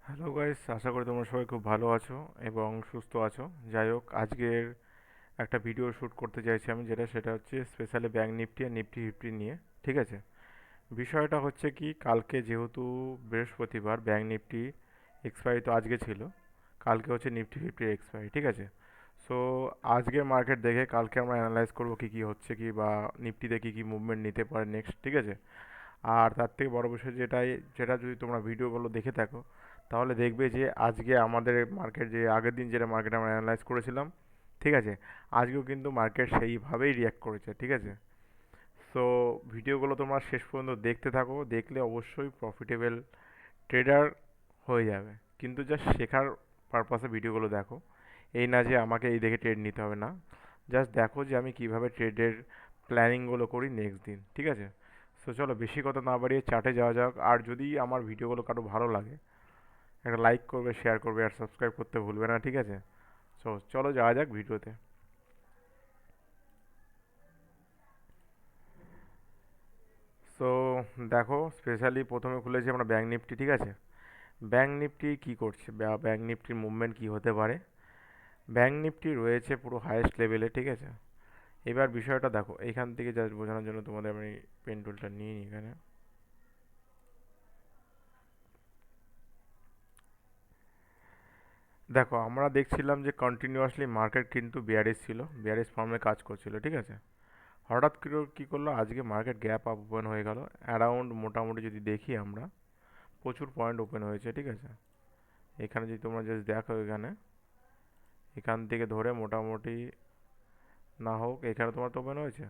Hello guys, আশা করি তোমরা সবাই খুব ভালো আছো এবং সুস্থ আছো। যাই হোক, আজকের একটা ভিডিও শ্যুট করতে চাইছি আমি, সেটা হচ্ছে স্পেশালি ব্যাঙ্ক নিফটি আর নিফটি ফিফটি নিয়ে। ঠিক আছে, বিষয়টা হচ্ছে কি, কালকে যেহেতু বৃহস্পতিবার, ব্যাঙ্ক নিফটি এক্সপায়ারি তো আজকে ছিল, কালকে হচ্ছে নিফটি ফিফটির এক্সপায়ারি। ঠিক আছে, সো আজকের মার্কেট দেখে কালকে আমরা অ্যানালাইজ করবো কী কী হচ্ছে কি, বা নিফটিতে কী কী মুভমেন্ট নিতে পারে নেক্সট। ঠিক আছে, আর তার থেকে বড় বিষয় যেটা যদি তোমরা ভিডিওগুলো দেখে থাকো, তাহলে দেখবে যে আজকে আমাদের মার্কেট, যে আগের দিন যেটা মার্কেট আমরা অ্যানালাইজ করেছিলাম, ঠিক আছে, আজকেও কিন্তু মার্কেট সেইভাবেই রিয়াক্ট করেছে। ঠিক আছে, সো ভিডিওগুলো তোমরা শেষ পর্যন্ত দেখতে থাকো, দেখলে অবশ্যই প্রফিটেবল ট্রেডার হয়ে যাবে। কিন্তু জাস্ট শেখার পারপাসে ভিডিওগুলো দেখো, এই না যে আমাকে এই দেখে ট্রেড নিতে হবে না। জাস্ট দেখো যে আমি কিভাবে ট্রেডের প্ল্যানিংগুলো করি নেক্সট দিন। ঠিক আছে, সো চলো বেশি কথা না বাড়িয়ে চার্টে যাওয়া যাক। আর যদি আমার ভিডিওগুলো কারো ভালো লাগে, একটা লাইক করবে, শেয়ার করবে আর সাবস্ক্রাইব করতে ভুলবে না। ঠিক আছে, সো চলো যাওয়া যাক ভিডিওতে। সো দেখো, স্পেশালি প্রথমে খুলেছি আমরা ব্যাঙ্ক নিফটি। ঠিক আছে, ব্যাঙ্ক নিফটি কী করছে বা ব্যাঙ্ক নিফটির মুভমেন্ট কী হতে পারে। ব্যাঙ্ক নিফটি রয়েছে পুরো হাইয়েস্ট লেভেলে। ঠিক আছে, এবার বিষয়টা দেখো, এখান থেকে জাস্ট বোঝানোর জন্য তোমাদের আমি পেন টুলটা নিয়ে নিই এখানে। দেখো, আমরা দেখছিলাম যে কন্টিনিউয়াসলি মার্কেট কিন্তু বিয়ারিশ ছিল, বিয়ারিশ ফর্মে কাজ করছিল। ঠিক আছে, হঠাৎ করে কী করলো, আজকে মার্কেট গ্যাপ আপ ওপেন হয়ে গেল অ্যারাউন্ড, মোটামুটি যদি দেখি আমরা, প্রচুর পয়েন্ট ওপেন হয়েছে। ঠিক আছে, এখানে যদি তোমরা জাস্ট দেখো, এখানে এখান থেকে ধরে মোটামুটি না হোক, এখানে তোমার তো ওপেন হয়েছে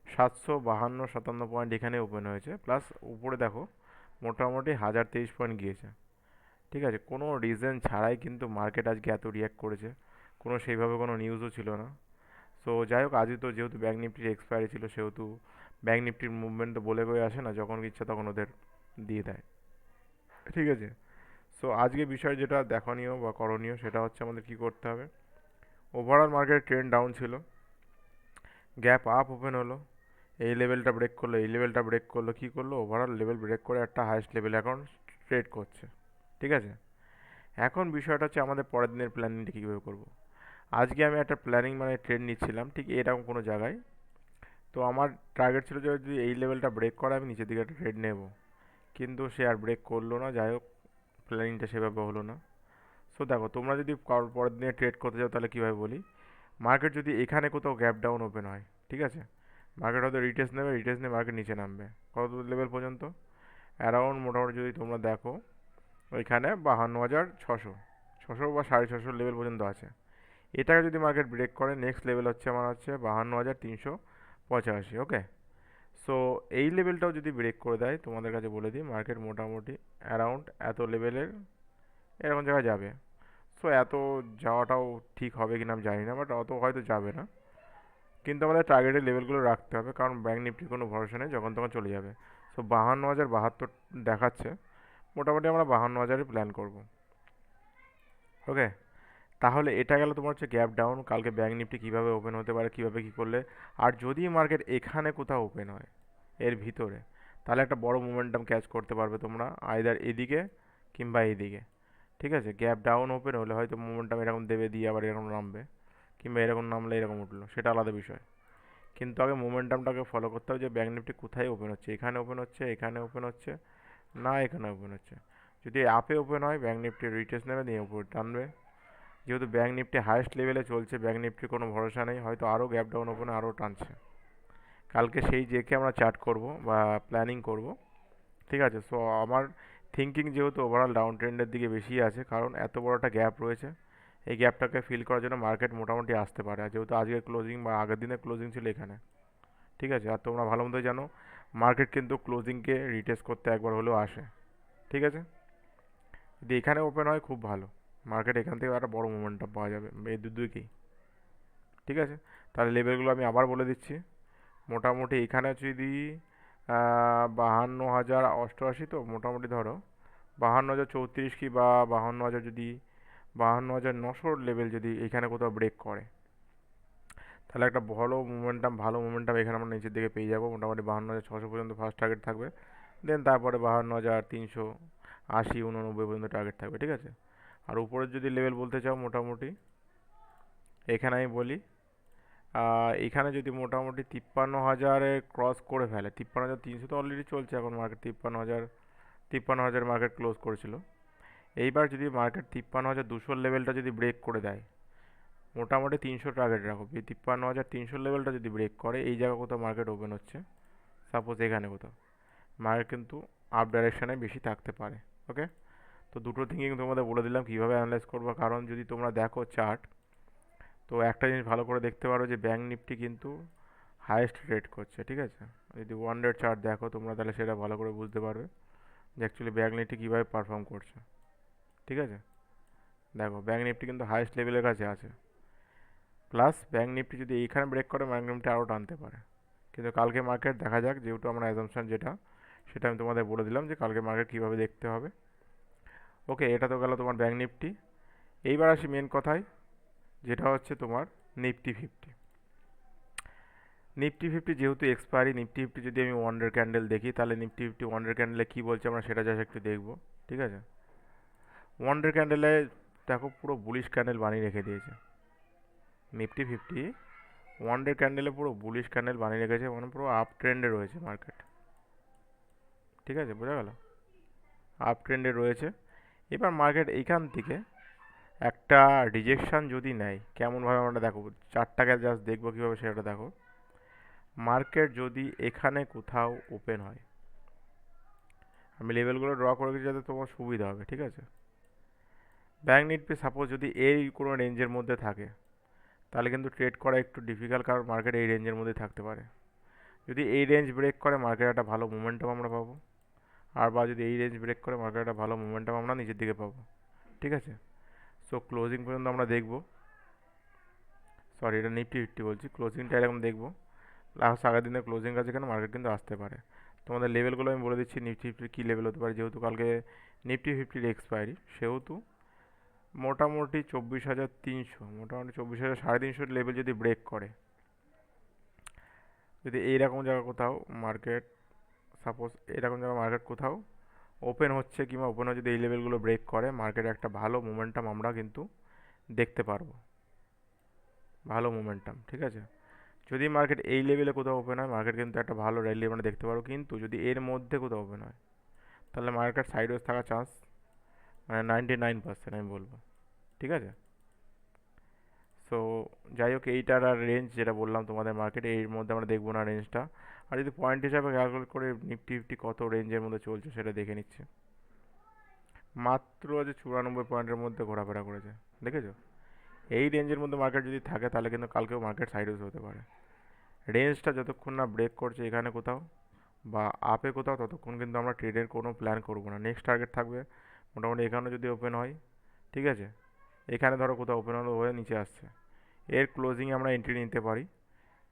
752-57 পয়েন্ট, এখানে ওপেন হয়েছে। প্লাস উপরে দেখো মোটামুটি 1023 পয়েন্ট গিয়েছে। ঠিক আছে, কোনো রিজন ছাড়াই কিন্তু মার্কেট আজকে এত রিয়াক্ট করেছে, কোনো সেইভাবে কোনো নিউজও ছিল না। সো যাই হোক, আজকে তো যেহেতু ব্যাঙ্ক নিফটির এক্সপায়ারি ছিল, সেহেতু ব্যাঙ্ক নিফটির মুভমেন্ট তো বলে কয়ে আসে না, যখন ইচ্ছা তখন ওদের দিয়ে দেয়। ঠিক আছে, সো আজকে বিষয় যেটা দেখনীয় বা করণীয়, সেটা হচ্ছে আমাদের কি করতে হবে। ওভারঅল মার্কেট ট্রেন্ড ডাউন ছিল, গ্যাপ আপ ওপেন হলো, এই লেভেলটা ব্রেক করলো, এই লেভেলটা ব্রেক করলো, কী করলো, ওভারঅল লেভেল ব্রেক করে একটা হাইস্ট লেভেল এখন ট্রেড করছে। ঠিক আছে, এখন বিষয়টা হচ্ছে আমাদের পরের দিনের প্ল্যানিংটা কীভাবে করবো। আজকে আমি একটা প্ল্যানিং মানে ট্রেড নিচ্ছিলাম ঠিক এরকম কোনো জায়গায়। তো আমার টার্গেট ছিল যে যদি এই লেভেলটা ব্রেক করে আমি নিচের দিকে একটা ট্রেড নেব, কিন্তু সে আর ব্রেক করলো না। যাই হোক, প্ল্যানিংটা সেভাবে হলো না। সো দেখো, তোমরা যদি পরের দিনে ট্রেড করতে যাও, তাহলে কীভাবে বলি, মার্কেট যদি এখানে কোথাও গ্যাপ ডাউন ওপেন হয়, ঠিক আছে, মার্কেট হয়তো রিটেস্ট নেবে, রিটেস্ট নিয়ে মার্কেট নিচে নামবে কত লেভেল পর্যন্ত, অ্যারাউন্ড মোটামুটি যদি তোমরা দেখো ওইখানে 52,600, 600 বা 650 লেভেল পর্যন্ত আছে। এটাকে যদি মার্কেট ব্রেক করে, নেক্সট লেভেল হচ্ছে আমার হচ্ছে 52,385। ওকে, সো এই লেভেলটাও যদি ব্রেক করে দেয়, তোমাদের কাছে বলে দিই মার্কেট মোটামুটি অ্যারাউন্ড এত লেভেলের এরকম জায়গায় যাবে। সো এত যাওয়াটাও ঠিক হবে কিনা আমি জানি না, বাট অত হয়তো যাবে না। কিন্তু আমাদের টার্গেটের লেভেলগুলো রাখতে হবে, কারণ ব্যাঙ্ক নিফটির কোনো ভরসা নেই, যখন তখন চলে যাবে। সো 52,072 দেখাচ্ছে, মোটামুটি আমরা 52,000-ই প্ল্যান করব। ওকে, তাহলে এটা গেল তোমার হচ্ছে গ্যাপ ডাউন, কালকে ব্যাঙ্ক নিফটি কীভাবে ওপেন হতে পারে, কীভাবে কী করলে। আর যদি মার্কেট এখানে কোথাও ওপেন হয় এর ভিতরে, তাহলে একটা বড় মোমেন্টাম ক্যাচ করতে পারবে তোমরা, আইদার এদিকে কিংবা এইদিকে। ঠিক আছে, গ্যাপ ডাউন ওপেন হলে হয়তো মোমেন্টাম এরকম দেবে, দিয়ে আবার এরকম নামবে, কিংবা এরকম নামলে এরকম উঠলো, সেটা আলাদা বিষয়। কিন্তু আগে মোমেন্টামটাকে ফলো করতে হবে যে ব্যাঙ্ক নিফটি কোথায় ওপেন হচ্ছে, এখানে ওপেন হচ্ছে, এখানে ওপেন হচ্ছে, না এখানে ওপেন হচ্ছে। যদি আপে ওপেন হয়, ব্যাঙ্ক নিফটি রিটেস্ট নেবে, নিয়ে উপরে টানবে। যেহেতু ব্যাঙ্ক নিফটি হাইয়েস্ট লেভেলে চলছে, ব্যাঙ্ক নিফটির কোনো ভরসা নেই, হয়তো আরও গ্যাপ ডাউন ওপেনে আরও টানছে। কালকে সেই জেকে আমরা চার্ট করব বা প্ল্যানিং করব। ঠিক আছে, সো আমার থিঙ্কিং যেহেতু ওভারঅল ডাউন ট্রেন্ডের দিকে বেশি আছে, কারণ এত বড় একটা গ্যাপ রয়েছে, এই গ্যাপটাকে ফিল করার জন্য মার্কেট মোটামুটি আসতে পারে। আর যেহেতু আজকের ক্লোজিং বা আগের দিনের ক্লোজিং ছিল এখানে, ঠিক আছে, আর তোমরা ভালো মতোই জানো মার্কেট কিন্তু ক্লোজিংকে রিটেস্ট করতে একবার হলেও আসে। ঠিক আছে, যদি এখানে ওপেন হয় খুব ভালো, মার্কেট এখান থেকে একটা বড় মোমেন্টাম পাওয়া যাবে এই দুদিকেই। ঠিক আছে, তাহলে লেভেলগুলো আমি আবার বলে দিচ্ছি। মোটামুটি এখানে যদি 52,088, তো মোটামুটি ধরো 52,034 কি বা 52,000, যদি 52,900 লেভেল যদি এখানে কোথাও ব্রেক করে, তাহলে একটা ভালো মোমেন্টাম এখানে আমরা নিচের দিকে পেয়ে যাবো। মোটামুটি 52,600 পর্যন্ত ফার্স্ট টার্গেট থাকবে, দেন তারপরে 52,300, 80 89 পর্যন্ত টার্গেট থাকবে, ঠিক আছে। আর উপরের যদি লেভেল বলতে চাও মোটামুটি এখানে আমি বলি এখানে যদি মোটামুটি 53,000 ক্রস করে ফেলে, 53,300 তো অলরেডি চলছে এখন মার্কেট, 53,000 মার্কেট ক্লোজ করেছিল। এইবার যদি মার্কেট 53,200 লেভেলটা যদি ব্রেক করে দেয়, মোটামুটি 300 টার্গেট রাখো, 53,300 লেভেলটা যদি ব্রেক করে এই জায়গা কোথাও মার্কেট ওপেন হচ্ছে, সাপোজ এখানে কোথাও মার্কেট কিন্তু আপ ডাইরেকশানে বেশি থাকতে পারে। ওকে, তো দুটো থিঙ্কিং তোমাদের বলে দিলাম কীভাবে অ্যানালাইজ করবো। কারণ যদি তোমরা দেখো চার্ট, তো একটা জিনিস ভালো করে দেখতে পারো যে ব্যাঙ্ক নিফটি কিন্তু হায়েস্ট রেট করছে, ঠিক আছে। যদি 1 ডে চার্ট দেখো তোমরা তাহলে সেটা ভালো করে বুঝতে পারবে যে অ্যাকচুয়ালি ব্যাঙ্ক নিফটি কীভাবে পারফর্ম করছে, ঠিক আছে। দেখো ব্যাঙ্ক নিফটি কিন্তু হায়েস্ট লেভেলের কাছে আছে, প্লাস ব্যাঙ্ক নিফটি যদি এইখানে ব্রেক করে ব্যাঙ্ক নিফটি আরও টানতে পারে। কিন্তু কালকে মার্কেট দেখা যাক, যেহেতু আমরা অ্যাজাম্পশন যেটা সেটা আমি তোমাদের বলে দিলাম যে কালকে মার্কেট কীভাবে দেখতে হবে। ওকে, এটা তো গেল তোমার ব্যাঙ্ক নিফটি। এইবার আসি মেন কথায়, যেটা হচ্ছে তোমার নিফটি ফিফটি। নিফটি ফিফটি যেহেতু এক্সপায়ারি, নিফটি ফিফটি যদি আমি 1 ডে ক্যান্ডেল দেখি তাহলে নিফটি ফিফটি 1 ডে ক্যান্ডেলে কী বলছে আমরা সেটা জাস্ট একটু দেখবো, ঠিক আছে। 1 ডে ক্যান্ডেলে দেখো পুরো বুলিশ ক্যান্ডেল বানিয়ে রেখে দিয়েছে নিফটি ফিফটি। 1 ডে ক্যান্ডেলে পুরো বুলিশ ক্যান্ডেল বানিয়ে রেখেছে, মানে পুরো আপ ট্রেন্ডে রয়েছে মার্কেট, ঠিক আছে, বোঝা গেল, আপ ট্রেন্ডে রয়েছে। এবার মার্কেট এইখান থেকে একটা রিজেকশান যদি নেয়, কেমনভাবে আমরা দেখো চারটাকে জাস্ট দেখবো কীভাবে সেটা দেখো। মার্কেট যদি এখানে কোথাও ওপেন হয়, আমি লেভেলগুলো ড্র করে যাতে তোমার সুবিধা হবে, ঠিক আছে। ব্যাঙ্ক নিফটি সাপোজ যদি এই কোনো রেঞ্জের মধ্যে থাকে তাহলে কিন্তু ট্রেড করা একটু ডিফিকাল্ট, কারণ মার্কেট এই রেঞ্জের মধ্যে থাকতে পারে। যদি এই রেঞ্জ ব্রেক করে মার্কেট একটা ভালো মোমেন্টাম আমরা পাবো, আর বা যদি এই রেঞ্জ ব্রেক করে মার্কেট একটা ভালো মোমেন্টাম আমরা নিচের দিকে পাবো, ঠিক আছে। সো ক্লোজিং পর্যন্ত আমরা দেখবো, সরি এটা নিফটি ফিফটি বলছি, ক্লোজিংটা এরকম দেখবো। লাস্ট আগের দিনের ক্লোজিং আছে এখানে মার্কেট কিন্তু আসতে পারে। তোমাদের লেভেলগুলো আমি বলে দিচ্ছি নিফটি ফিফটির কী লেভেল হতে পারে, যেহেতু কালকে নিফটি ফিফটির এক্সপায়ারি, সেহেতু মোটামুটি 24,300, মোটামুটি 24,350 লেভেল যদি ব্রেক করে, যদি এইরকম জায়গা কোথাও মার্কেট, সাপোজ এরকম জায়গা মার্কেট কোথাও ওপেন হচ্ছে কিংবা ওপেন হয়ে যদি এই লেভেলগুলো ব্রেক করে, মার্কেট একটা ভালো মোমেন্টাম আমরা কিন্তু দেখতে পারবো, ভালো মোমেন্টাম, ঠিক আছে। যদি মার্কেট এই লেভেলে কোথাও ওপেন হয় মার্কেট কিন্তু একটা ভালো র্যালি আমরা দেখতে পারবো, কিন্তু যদি এর মধ্যে কোথাও ওপেন হয় তাহলে মার্কেট সাইডওয়েজ থাকার চান্স মানে 99% আমি বলবো, ঠিক আছে। সো যাই হোক, এইটার আর রেঞ্জ যেটা বললাম তোমাদের মার্কেটে এর মধ্যে আমরা দেখবো না রেঞ্জটা। আর যদি পয়েন্ট হিসাবে ক্যালকুলেট করে নিফটি ফিফটি কত রেঞ্জের মধ্যে চলছে সেটা দেখে নিচ্ছে, মাত্র যে 94 পয়েন্টের মধ্যে ঘোরাফেরা করেছে, দেখেছো। এই রেঞ্জের মধ্যে মার্কেট যদি থাকে তাহলে কিন্তু কালকেও মার্কেট সাইডওয়েজ হতে পারে। রেঞ্জটা যতক্ষণ না ব্রেক করছে এখানে কোথাও বা আপে কোথাও, ততক্ষণ কিন্তু আমরা ট্রেডের কোনো প্ল্যান করবো না। নেক্সট টার্গেট থাকবে মোটামুটি এখানে যদি ওপেন হয়, ঠিক আছে, এখানে ধরো কোথাও ওপেন হলো হয়ে নিচে আসছে, এর ক্লোজিংয়ে আমরা এন্ট্রি নিতে পারি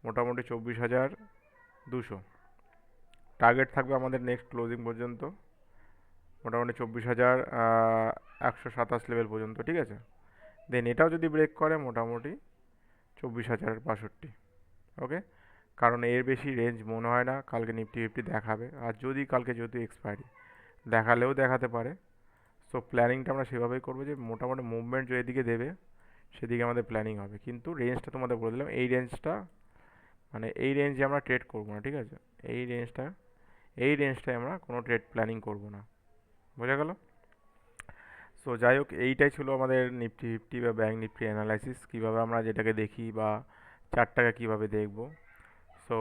মোটামুটি 24,200। টার্গেট থাকবে আমাদের নেক্সট ক্লোজিং পর্যন্ত মোটামুটি 24,127 লেভেল পর্যন্ত, ঠিক আছে। দেন এটাও যদি ব্রেক করে মোটামুটি 24,065। ওকে, কারণ এর বেশি রেঞ্জ মনে হয় না কালকে নিফটি ফিফটি দেখাবে, আর যদি কালকে যেহেতু এক্সপায়ারি দেখালেও দেখাতে পারে। সো প্ল্যানিংটা আমরা সেভাবেই করবো যে মোটামুটি মুভমেন্ট যেদিকে দেবে সেদিকে আমাদের প্ল্যানিং হবে, কিন্তু রেঞ্জটা তোমাদের বলে দিলাম, এই রেঞ্জটা মানে এই রেঞ্জে আমরা ট্রেড করবো না, ঠিক আছে। এই রেঞ্জটায় আমরা কোনো ট্রেড প্ল্যানিং করবো না, বোঝা গেল। সো যাই হোক, এইটাই ছিল আমাদের নিফটি ফিফটি বা ব্যাঙ্ক নিফটি অ্যানালাইসিস, কীভাবে আমরা যেটাকে দেখি বা চারটাকে কীভাবে দেখবো। সো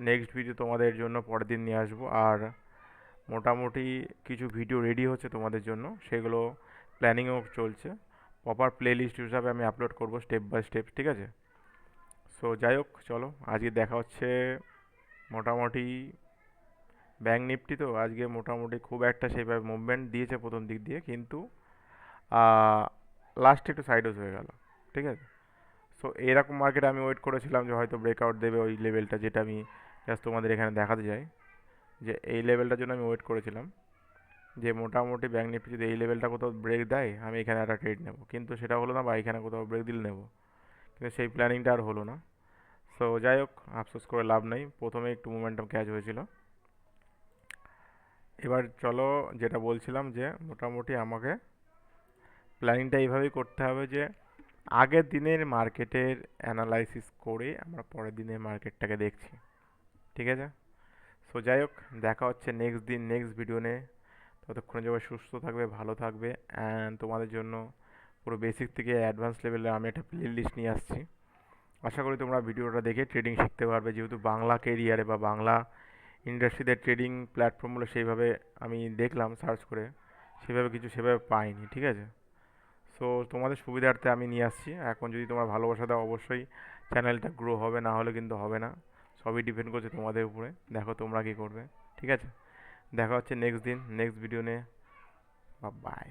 নেক্সট ভিডিও তোমাদের জন্য পরের দিন নিয়ে আসবো, আর মোটামুটি কিছু ভিডিও রেডি হচ্ছে তোমাদের জন্য, সেগুলো প্ল্যানিংও চলছে, প্রপার প্লে লিস্ট হিসাবে আমি আপলোড করব স্টেপ বাই স্টেপ, ঠিক আছে। সো যাই হোক, চলো আজকে দেখা হচ্ছে। মোটামুটি ব্যাঙ্ক নিফটি তো আজকে মোটামুটি খুব একটা সেইভাবে মুভমেন্ট দিয়েছে প্রথম দিক দিয়ে, কিন্তু লাস্টে একটু সাইডওয়েজ হয়ে গেল, ঠিক আছে। সো এরকম মার্কেটে আমি ওয়েট করেছিলাম যে হয়তো ব্রেকআউট দেবে ওই লেভেলটা, যেটা আমি জাস্ট তোমাদের এখানে দেখাতে চাই, যে এই লেভেলটার জন্য আমি ওয়েট করেছিলাম যে মোটামুটি ব্যাঙ্ক নিফটি যদি এই লেভেলটা কোথাও ব্রেক দেয় আমি এখানে একটা ট্রেড নেব, কিন্তু সেটা হলো না, বা এখানে কোথাও ব্রেক দিলে নেব, কিন্তু সেই প্ল্যানিংটা আর হলো না। সো যাই হোক, আফসোস করে লাভ নেই, প্রথমে একটু মোমেন্টাম ক্যাচ হয়েছিল, এবার চলো, যেটা বলছিলাম যে মোটামুটি আমাকে প্ল্যানিংটা এইভাবেই করতে হবে যে আগের দিনের মার্কেটের অ্যানালাইসিস করে আমরা পরের দিনের মার্কেটটাকে দেখছি, ঠিক আছে? সো যাই হোক, দেখা হচ্ছে নেক্সট দিন নেক্সট ভিডিও নিয়ে। ততক্ষণে সবাই সুস্থ থাকবে, ভালো থাকবে, অ্যান্ড তোমাদের জন্য পুরো বেসিক থেকে অ্যাডভান্স লেভেলে আমি একটা প্লে লিস্ট নিয়ে আসছি। আশা করি তোমরা ভিডিওটা দেখে ট্রেডিং শিখতে পারবে, যেহেতু বাংলা কেরিয়ারে বা বাংলা ইন্ডাস্ট্রিতে ট্রেডিং প্ল্যাটফর্মগুলো সেইভাবে আমি দেখলাম সার্চ করে, সেভাবে কিছু সেভাবে পাইনি, ঠিক আছে? সো তোমাদের সুবিধার্থে আমি নিয়ে আসছি। এখন যদি তোমরা ভালোবাসা দাও অবশ্যই চ্যানেলটা গ্রো হবে, না হলে কিন্তু হবে না। সবই ডিপেন্ড করছে তোমাদের উপরে, দেখো তোমরা কী করবে, ঠিক আছে? দেখা হচ্ছে নেক্সট দিন নেক্সট ভিডিও নিয়ে। বাই।